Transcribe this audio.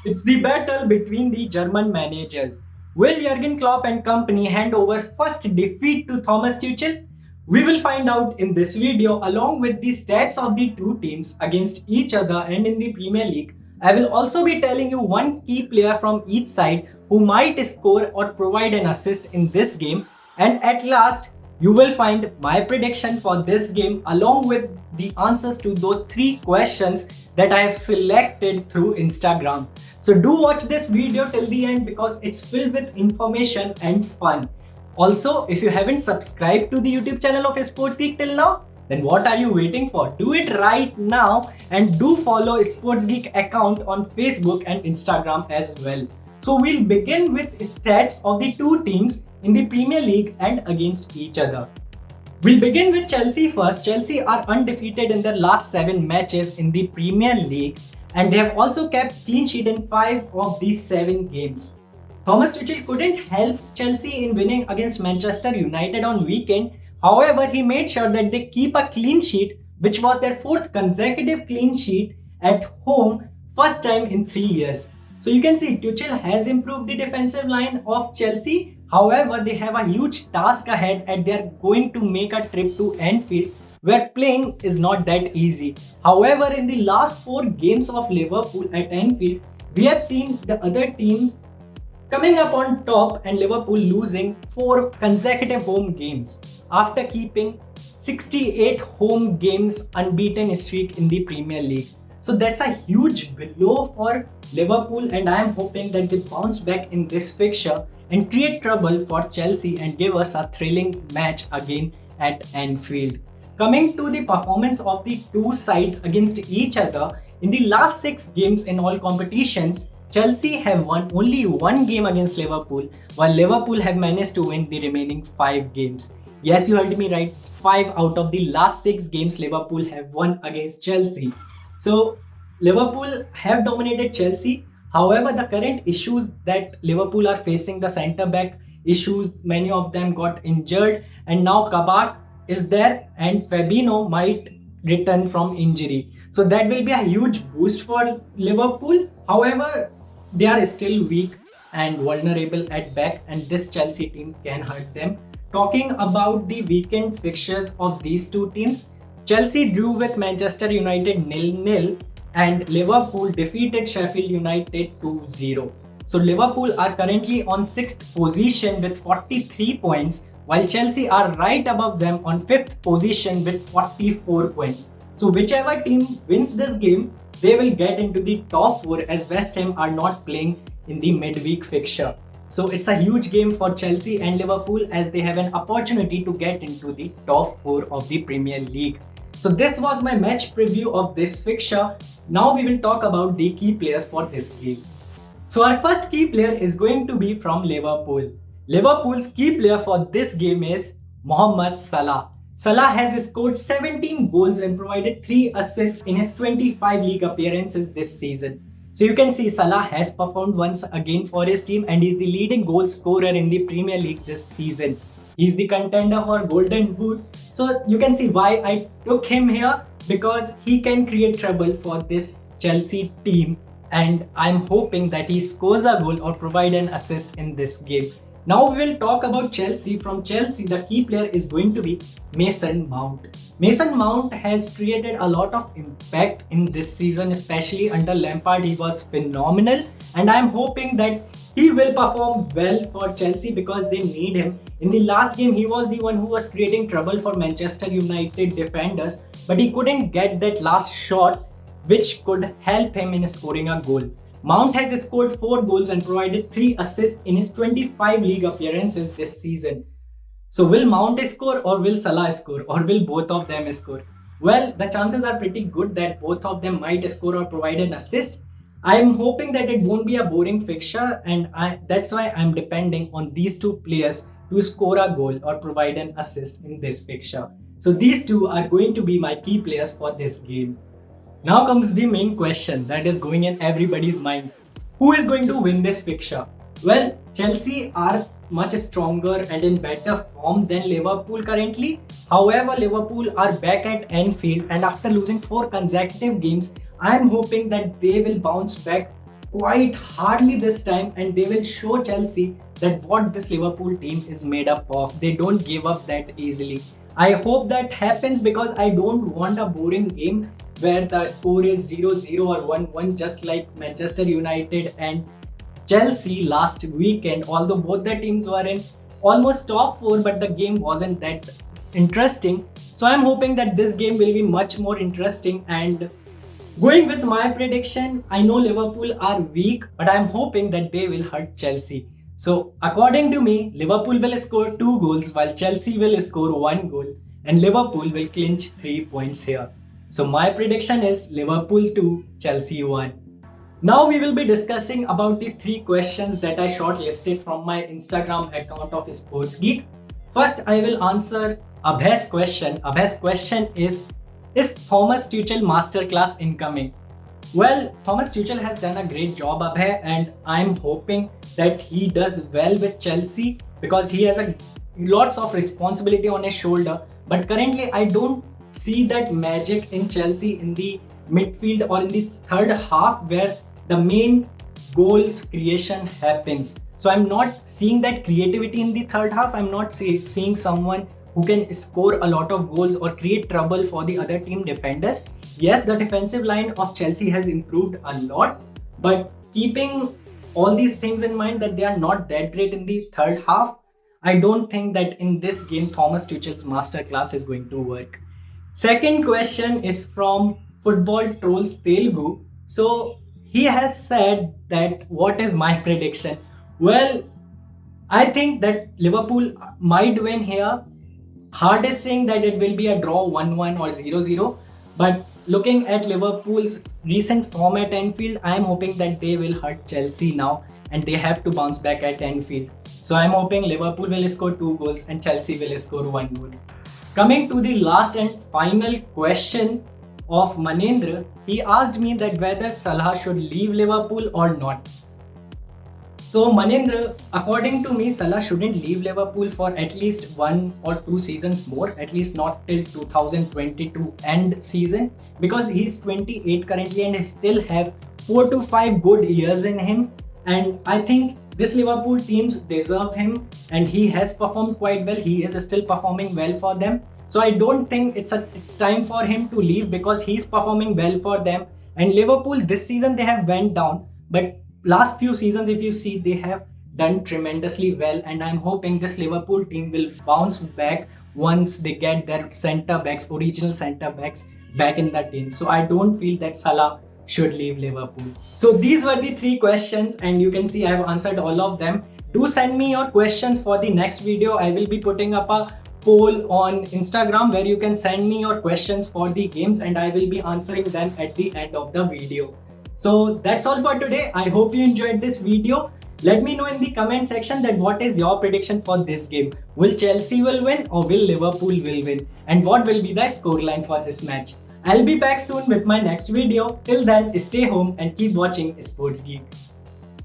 It's the battle between the German managers. Will Jurgen Klopp and company hand over first defeat to Thomas Tuchel? We will find out in this video along with the stats of the two teams against each other and in the Premier League. I will also be telling you one key player from each side who might score or provide an assist in this game. And at last, you will find my prediction for this game along with the answers to those three questions that I have selected through Instagram. So do watch this video till the end because it's filled with information and fun. Also, if you haven't subscribed to the YouTube channel of Sports Geek till now, then what are you waiting for? Do it right now and do follow Sports Geek account on Facebook and Instagram as well. So we'll begin with stats of the two teams in the Premier League and against each other. We'll begin with Chelsea first. Chelsea are undefeated in their last 7 matches in the Premier League and they have also kept clean sheet in 5 of these 7 games. Thomas Tuchel couldn't help Chelsea in winning against Manchester United on weekend. However, he made sure that they keep a clean sheet, which was their 4th consecutive clean sheet at home, first time in 3 years. So you can see Tuchel has improved the defensive line of Chelsea. However, they have a huge task ahead and they are going to make a trip to Anfield where playing is not that easy. However, in the last 4 games of Liverpool at Anfield, we have seen the other teams coming up on top and Liverpool losing 4 consecutive home games after keeping 68 home games unbeaten streak in the Premier League. So that's a huge blow for Liverpool and I am hoping that they bounce back in this fixture and create trouble for Chelsea and give us a thrilling match again at Anfield. Coming to the performance of the two sides against each other, in the last 6 games in all competitions, Chelsea have won only 1 game against Liverpool, while Liverpool have managed to win the remaining 5 games. Yes, you heard me right. 5 out of the last 6 games Liverpool have won against Chelsea. So, Liverpool have dominated Chelsea. However, the current issues that Liverpool are facing, the centre-back issues, many of them got injured, and now Kabak is there and Fabinho might return from injury. So that will be a huge boost for Liverpool. However, they are still weak and vulnerable at back and this Chelsea team can hurt them. Talking about the weekend fixtures of these two teams, Chelsea drew with Manchester United 0-0 and Liverpool defeated Sheffield United 2-0. So Liverpool are currently on 6th position with 43 points while Chelsea are right above them on 5th position with 44 points. So whichever team wins this game, they will get into the top 4 as West Ham are not playing in the midweek fixture. So it's a huge game for Chelsea and Liverpool as they have an opportunity to get into the top 4 of the Premier League. So this was my match preview of this fixture. Now we will talk about the key players for this game. So our first key player is going to be from Liverpool. Liverpool's key player for this game is Mohamed Salah. Salah has scored 17 goals and provided 3 assists in his 25 league appearances this season. So you can see Salah has performed once again for his team and is the leading goal scorer in the Premier League this season. He's the contender for Golden Boot. So you can see why I took him here because he can create trouble for this Chelsea team and I'm hoping that he scores a goal or provide an assist in this game. Now we will talk about Chelsea. From Chelsea, the key player is going to be Mason Mount. Mason Mount has created a lot of impact in this season, especially under Lampard. He was phenomenal and I am hoping that he will perform well for Chelsea because they need him. In the last game, he was the one who was creating trouble for Manchester United defenders, but he couldn't get that last shot which could help him in scoring a goal. Mount has scored 4 goals and provided 3 assists in his 25 league appearances this season. So will Mount score or will Salah score or will both of them score? Well, the chances are pretty good that both of them might score or provide an assist. I am hoping that it won't be a boring fixture and that's why I'm depending on these two players to score a goal or provide an assist in this fixture. So these two are going to be my key players for this game. Now comes the main question that is going in everybody's mind. Who is going to win this fixture? Well, Chelsea are much stronger and in better form than Liverpool currently. However, Liverpool are back at Anfield and after losing 4 consecutive games, I am hoping that they will bounce back quite hardly this time, and they will show Chelsea that what this Liverpool team is made up of. They don't give up that easily. I hope that happens because I don't want a boring game where the score is 0-0 or 1-1, just like Manchester United and Chelsea last weekend. Although both the teams were in almost top 4, but the game wasn't that interesting. So I'm hoping that this game will be much more interesting. And going with my prediction, I know Liverpool are weak, but I'm hoping that they will hurt Chelsea. So according to me, Liverpool will score 2 goals while Chelsea will score 1 goal, and Liverpool will clinch 3 points here. So my prediction is Liverpool 2, Chelsea 1. Now we will be discussing about the 3 questions that I shortlisted from my Instagram account of Sports Geek. First, I will answer Abhay's question. Abhay's question is Thomas Tuchel masterclass incoming? Well, Thomas Tuchel has done a great job, Abhay, and I'm hoping that he does well with Chelsea because he has lots of responsibility on his shoulder. But currently, I don't see that magic in Chelsea in the midfield or in the third half where the main goals creation happens. So I'm not seeing that creativity in the third half. I'm not seeing someone who can score a lot of goals or create trouble for the other team defenders. Yes, the defensive line of Chelsea has improved a lot, but keeping all these things in mind that they are not that great in the third half, I don't think that in this game Thomas Tuchel's masterclass is going to work. Second question is from Football Trolls Telugu. So he has said that what is my prediction? Well, I think that Liverpool might win here. Hard is saying that it will be a draw 1-1 or 0-0. But looking at Liverpool's recent form at Anfield, I am hoping that they will hurt Chelsea now and they have to bounce back at Anfield. So I'm hoping Liverpool will score 2 goals and Chelsea will score 1 goal. Coming to the last and final question of Manendra, he asked me that whether Salah should leave Liverpool or not. So Manendra, according to me, Salah shouldn't leave Liverpool for at least 1 or 2 seasons more, at least not till 2022 end season, because he's 28 currently and he still have 4 to 5 good years in him. And I think this Liverpool teams deserve him and he has performed quite well. He is still performing well for them. So I don't think it's time for him to leave because he's performing well for them. And Liverpool this season they have went down, but last few seasons if you see they have done tremendously well, and I'm hoping this Liverpool team will bounce back once they get their original centre backs back in the team. So I don't feel that Salah should leave Liverpool. So these were the 3 questions and you can see I have answered all of them. Do send me your questions for the next video. I will be putting up a poll on Instagram where you can send me your questions for the games and I will be answering them at the end of the video. So that's all for today. I hope you enjoyed this video. Let me know in the comment section that what is your prediction for this game. Will Chelsea will win or will Liverpool will win? And what will be the scoreline for this match? I'll be back soon with my next video. Till then, stay home and keep watching Sports Geek.